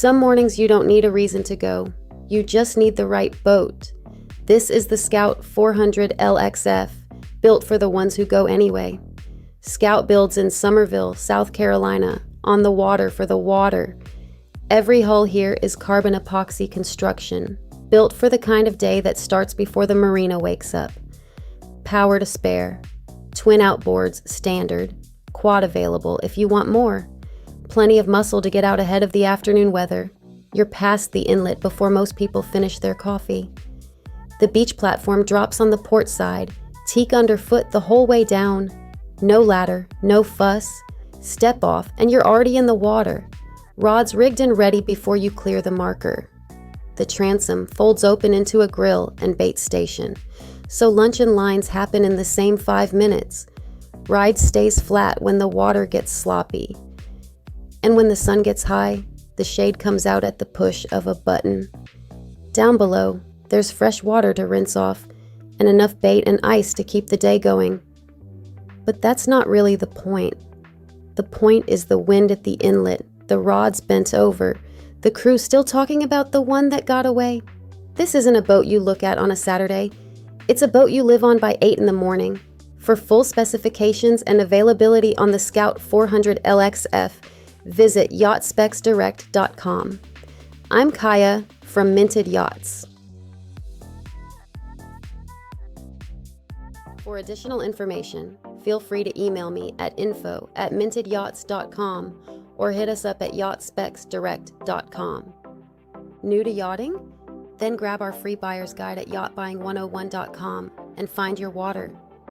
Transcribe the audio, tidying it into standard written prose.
Some mornings you don't need a reason to go. You just need the right boat. This is the Scout 400 LXF, built for the ones who go anyway. Scout builds in Summerville, South Carolina, on the water for the water. Every hull here is carbon epoxy construction, built for the kind of day that starts before the marina wakes up. Power to spare. Twin outboards standard. Quad available if you want more. Plenty of muscle to get out ahead of the afternoon weather. You're past the inlet before most people finish their coffee. The beach platform drops on the port side, teak underfoot the whole way down. No ladder, no fuss. Step off and you're already in the water. Rods rigged and ready before you clear the marker. The transom folds open into a grill and bait station, so lunch and lines happen in the same 5 minutes. Ride stays flat when the water gets sloppy. And when the sun gets high, the shade comes out at the push of a button. Down below, there's fresh water to rinse off and enough bait and ice to keep the day going. But that's not really the point. The point is the wind at the inlet, the rods bent over, the crew still talking about the one that got away. This isn't a boat you look at on a Saturday. It's a boat you live on by 8 in the morning. For full specifications and availability on the Scout 400 LXF, visit yachtspecsdirect.com. I'm Kaya from Minted Yachts. For additional information, feel free to email me at info@mintedyyachts.com or hit us up at yachtspecsdirect.com. New to yachting? Then grab our free buyer's guide at yachtbuying101.com and find your water.